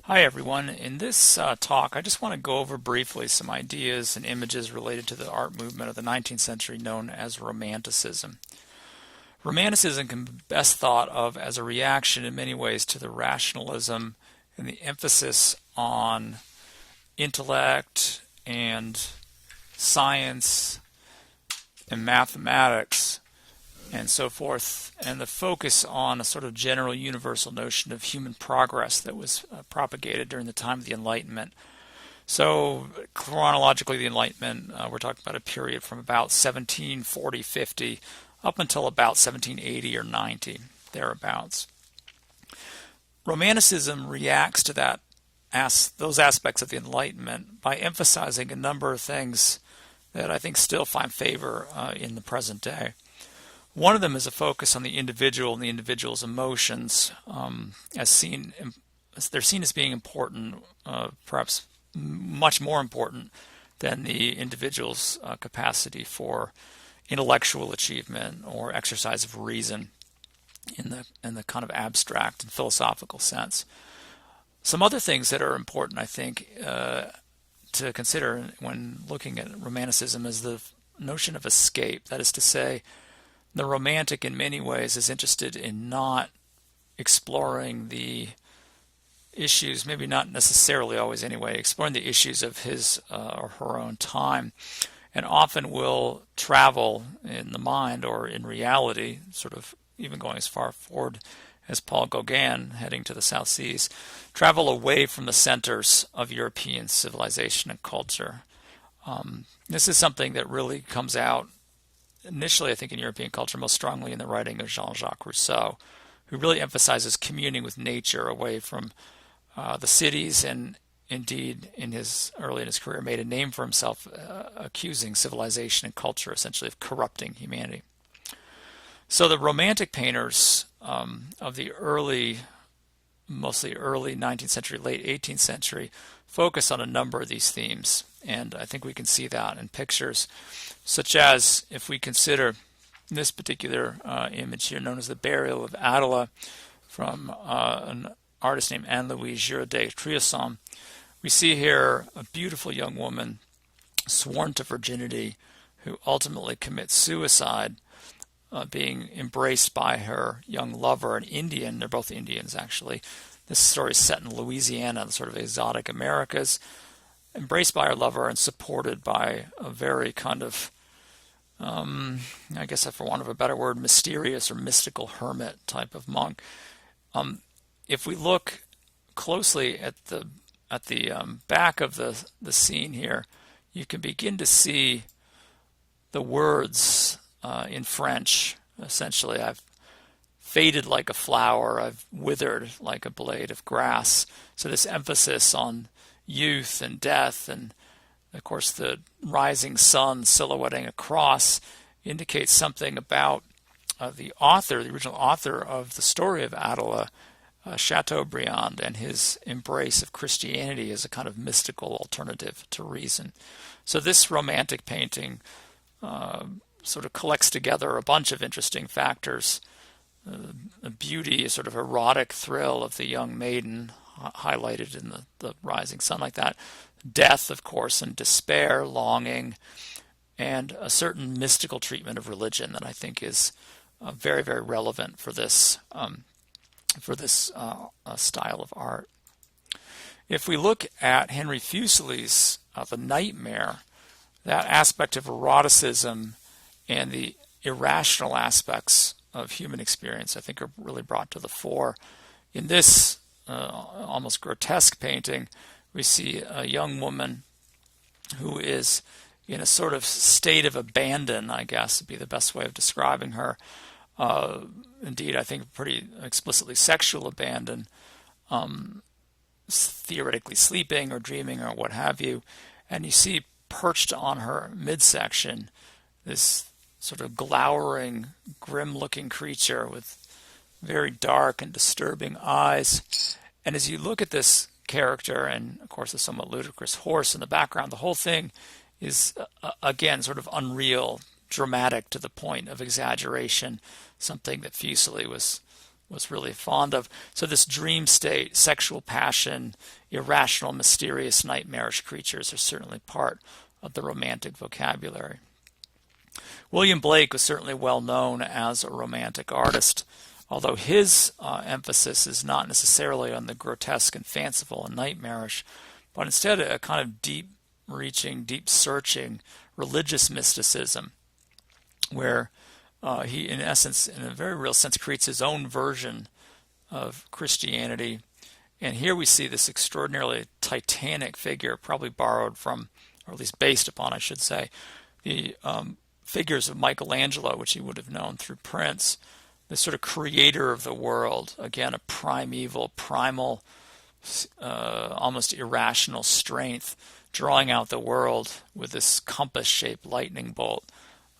Hi everyone. In this talk, I just want to go over briefly some ideas and images related to the art movement of the 19th century known as Romanticism. Romanticism can be best thought of as a reaction in many ways to the rationalism and the emphasis on intellect and science and mathematics and so forth, and the focus on a sort of general universal notion of human progress that was propagated during the time of the Enlightenment. So chronologically, the Enlightenment, we're talking about a period from about 1740-50 up until about 1780 or 90, thereabouts. Romanticism reacts to those aspects of the Enlightenment by emphasizing a number of things that I think still find favor in the present day. One of them is a focus on the individual and the individual's emotions, they're seen as being important, perhaps much more important than the individual's capacity for intellectual achievement or exercise of reason in the kind of abstract and philosophical sense. Some other things that are important, I think, to consider when looking at Romanticism is the notion of escape. That is to say, the Romantic in many ways is interested in not exploring the issues, maybe not necessarily always anyway, exploring the issues of his or her own time, and often will travel in the mind or in reality, sort of even going as far forward as Paul Gauguin heading to the South Seas, travel away from the centers of European civilization and culture. This is something that really comes out initially, I think, in European culture most strongly in the writing of Jean-Jacques Rousseau, who really emphasizes communing with nature away from the cities, and indeed early in his career made a name for himself accusing civilization and culture essentially of corrupting humanity. So the Romantic painters of the mostly early 19th century, late 18th century, focus on a number of these themes, and I think we can see that in pictures, such as if we consider this particular image here known as the Burial of Adola from an artist named Anne-Louise Giraudet-Triosson. We see here a beautiful young woman sworn to virginity who ultimately commits suicide, being embraced by her young lover, an Indian. They're both Indians, actually. This story is set in Louisiana, the sort of exotic Americas, embraced by her lover and supported by a very kind of, I guess for want of a better word, mysterious or mystical hermit type of monk. If we look closely at the back of the scene here, you can begin to see the words in French. Essentially, I've faded like a flower, I've withered like a blade of grass. So this emphasis on youth and death, and of course the rising sun silhouetting a cross, indicates something about the original author of the story of Adola, Chateaubriand, and his embrace of Christianity as a kind of mystical alternative to reason. So this Romantic painting sort of collects together a bunch of interesting factors. The beauty, a sort of erotic thrill of the young maiden highlighted in the rising sun like that. Death, of course, and despair, longing, and a certain mystical treatment of religion that I think is very, very relevant for this style of art. If we look at Henry Fuseli's The Nightmare, that aspect of eroticism and the irrational aspects of human experience, I think, are really brought to the fore. In this almost grotesque painting, we see a young woman who is in a sort of state of abandon, I guess would be the best way of describing her. Indeed, I think pretty explicitly sexual abandon, theoretically sleeping or dreaming or what have you. And you see perched on her midsection this sort of glowering, grim-looking creature with very dark and disturbing eyes. And as you look at this character, and of course a somewhat ludicrous horse in the background, the whole thing is, again, sort of unreal, dramatic to the point of exaggeration, something that Fuseli was was really fond of. So this dream state, sexual passion, irrational, mysterious, nightmarish creatures are certainly part of the Romantic vocabulary. William Blake was certainly well known as a Romantic artist, although his emphasis is not necessarily on the grotesque and fanciful and nightmarish, but instead a kind of deep-reaching, deep-searching religious mysticism, where he, in essence, in a very real sense, creates his own version of Christianity. And here we see this extraordinarily titanic figure, probably borrowed from, or at least based upon, I should say, the figures of Michelangelo, which he would have known through prints, the sort of creator of the world, again, a primeval, primal, almost irrational strength, drawing out the world with this compass-shaped lightning bolt.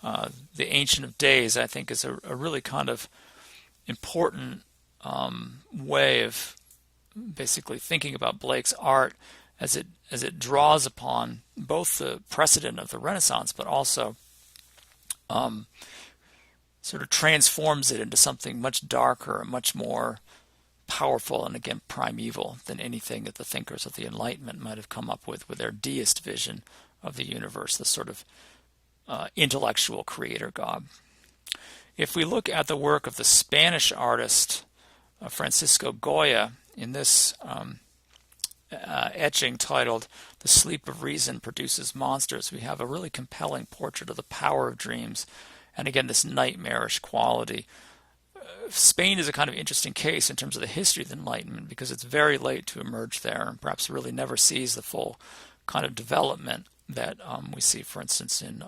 The Ancient of Days, I think, is a really kind of important way of basically thinking about Blake's art as it draws upon both the precedent of the Renaissance, but also sort of transforms it into something much darker, much more powerful, and again primeval than anything that the thinkers of the Enlightenment might have come up with their deist vision of the universe, the sort of intellectual creator god. If we look at the work of the Spanish artist Francisco Goya in this etching titled "The Sleep of Reason Produces Monsters," we have a really compelling portrait of the power of dreams, and again this nightmarish quality. Spain is a kind of interesting case in terms of the history of the Enlightenment, because it's very late to emerge there and perhaps really never sees the full kind of development that we see, for instance, in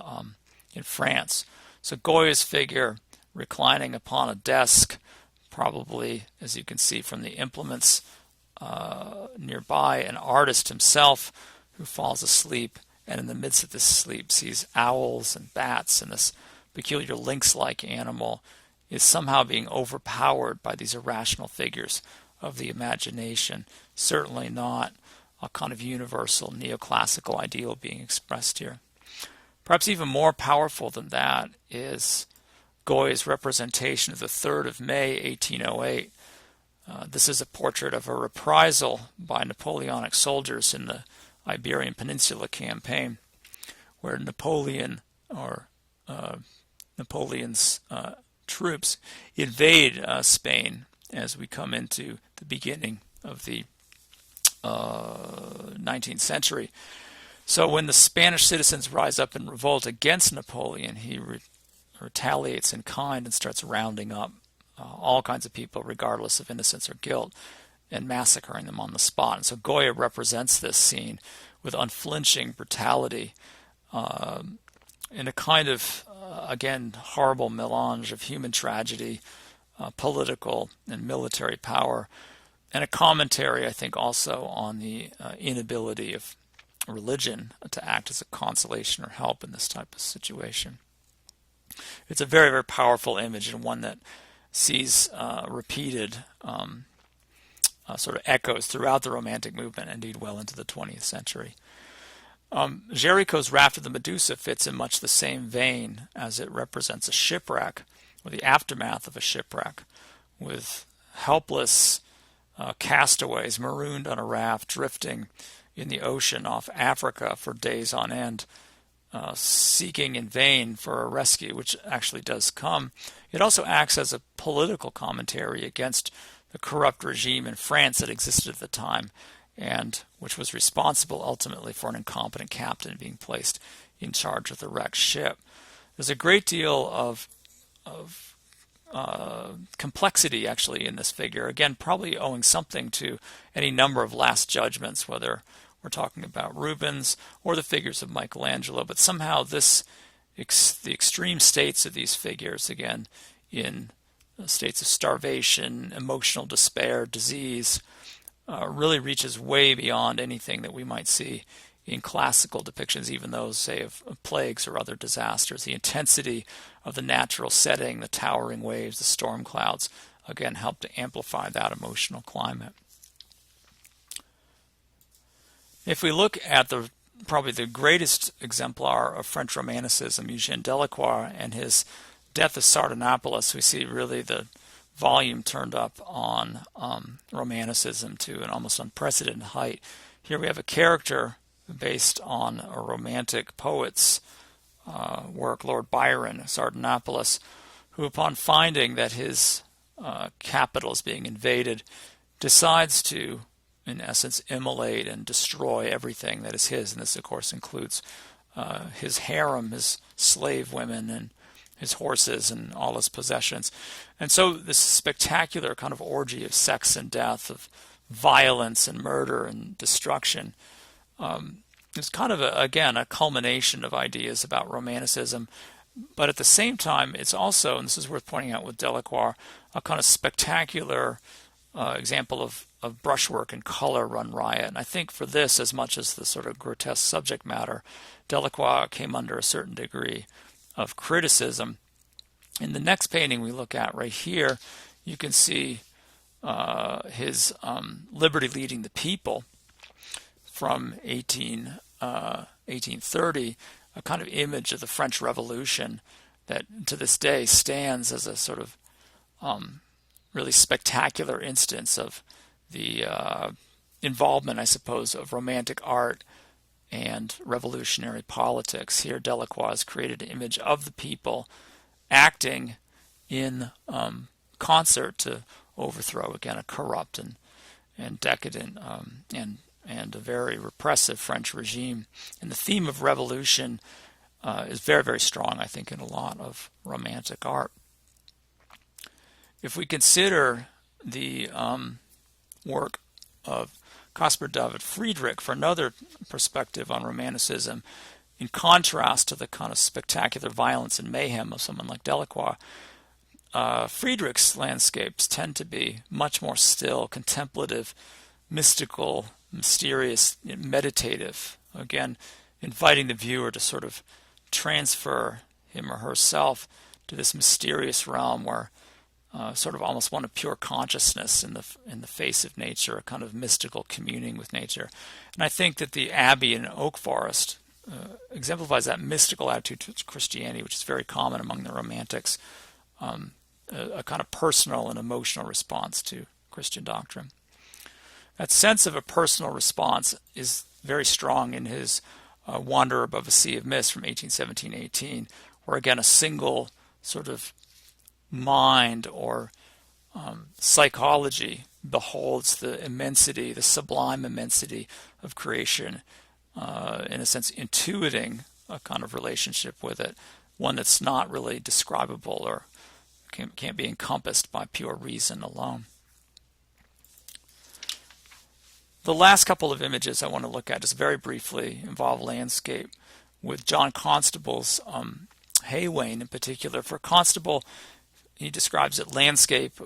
France. So Goya's figure reclining upon a desk, probably, as you can see from the implements nearby, an artist himself who falls asleep, and in the midst of this sleep sees owls and bats, and this peculiar lynx-like animal is somehow being overpowered by these irrational figures of the imagination. Certainly not a kind of universal neoclassical ideal being expressed here. Perhaps even more powerful than that is Goya's representation of the 3rd of May, 1808. This is a portrait of a reprisal by Napoleonic soldiers in the Iberian Peninsula campaign, where Napoleon's troops invade Spain as we come into the beginning of the 19th century. So when the Spanish citizens rise up in revolt against Napoleon, he retaliates in kind and starts rounding up all kinds of people, regardless of innocence or guilt, and massacring them on the spot. And so Goya represents this scene with unflinching brutality in a kind of, again, horrible melange of human tragedy, political and military power, and a commentary, I think, also on the inability of religion to act as a consolation or help in this type of situation. It's a very, very powerful image, and one that sees repeated sort of echoes throughout the Romantic movement, indeed well into the 20th century. Jericho's Raft of the Medusa fits in much the same vein, as it represents a shipwreck, or the aftermath of a shipwreck, with helpless castaways marooned on a raft drifting in the ocean off Africa for days on end, seeking in vain for a rescue, which actually does come. It also acts as a political commentary against the corrupt regime in France that existed at the time, and which was responsible ultimately for an incompetent captain being placed in charge of the wrecked ship. There's a great deal of complexity actually in this figure, again probably owing something to any number of Last Judgments, whether we're talking about Rubens or the figures of Michelangelo, but somehow the extreme states of these figures, again in states of starvation, emotional despair, disease, really reaches way beyond anything that we might see in classical depictions, even those, say, of plagues or other disasters. The intensity of the natural setting, the towering waves, the storm clouds, again, help to amplify that emotional climate. If we look at probably the greatest exemplar of French Romanticism, Eugene Delacroix, and his Death of Sardonopoulos, we see really the volume turned up on Romanticism to an almost unprecedented height. Here we have a character based on a Romantic poet's work, Lord Byron, Sardonopoulos, who upon finding that his capital is being invaded, decides to, in essence, immolate and destroy everything that is his. And this, of course, includes his harem, his slave women, and his horses and all his possessions. And so this spectacular kind of orgy of sex and death, of violence and murder and destruction, is kind of, again, a culmination of ideas about Romanticism. But at the same time, it's also, and this is worth pointing out with Delacroix, a kind of spectacular example of brushwork and color run riot. And I think for this, as much as the sort of grotesque subject matter, Delacroix came under a certain degree of criticism. In the next painting we look at right here, you can see his Liberty Leading the People from 1830, a kind of image of the French Revolution that to this day stands as a sort of really spectacular instance of the involvement, I suppose, of Romantic art and revolutionary politics. Here Delacroix has created an image of the people acting in concert to overthrow, again, a corrupt and decadent and a very repressive French regime. And the theme of revolution is very, very strong, I think, in a lot of Romantic art. If we consider the work of Caspar David Friedrich for another perspective on Romanticism, in contrast to the kind of spectacular violence and mayhem of someone like Delacroix, Friedrich's landscapes tend to be much more still, contemplative, mystical, mysterious, meditative. Again, inviting the viewer to sort of transfer him or herself to this mysterious realm where sort of almost one of pure consciousness in the face of nature, a kind of mystical communing with nature. And I think that the Abbey in Oak Forest exemplifies that mystical attitude towards Christianity, which is very common among the Romantics, a kind of personal and emotional response to Christian doctrine. That sense of a personal response is very strong in his Wanderer Above a Sea of Mist from 1817-18, where again a single sort of mind or psychology beholds the immensity, the sublime immensity of creation, in a sense intuiting a kind of relationship with it, one that's not really describable or can't be encompassed by pure reason alone. The last couple of images I want to look at just very briefly involve landscape, with John Constables' Hay Wain in particular. For Constable, he describes it landscape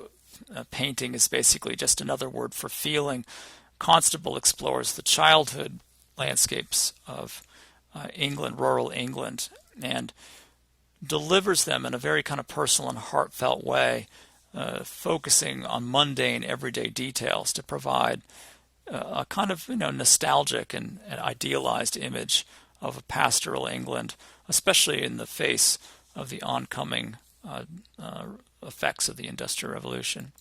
painting is basically just another word for feeling. Constable explores the childhood landscapes of England, rural England, and delivers them in a very kind of personal and heartfelt way, focusing on mundane, everyday details to provide a kind of nostalgic and idealized image of a pastoral England, especially in the face of the oncoming effects of the Industrial Revolution.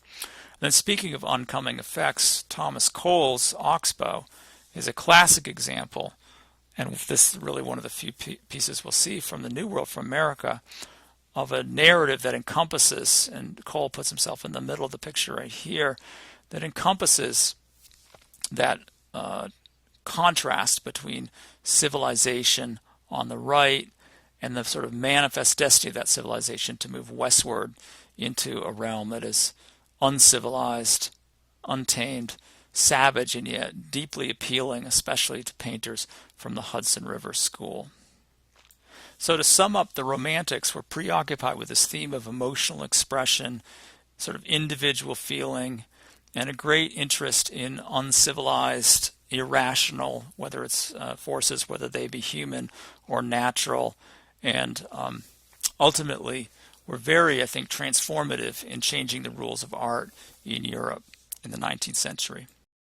And then speaking of oncoming effects, Thomas Cole's Oxbow is a classic example, and this is really one of the few pieces we'll see from the New World, from America, of a narrative that encompasses, and Cole puts himself in the middle of the picture right here, that encompasses that contrast between civilization on the right and the sort of manifest destiny of that civilization to move westward into a realm that is uncivilized, untamed, savage, and yet deeply appealing, especially to painters from the Hudson River School. So to sum up, the Romantics were preoccupied with this theme of emotional expression, sort of individual feeling, and a great interest in uncivilized, irrational, whether it's forces, whether they be human or natural, and ultimately were very, I think, transformative in changing the rules of art in Europe in the 19th century.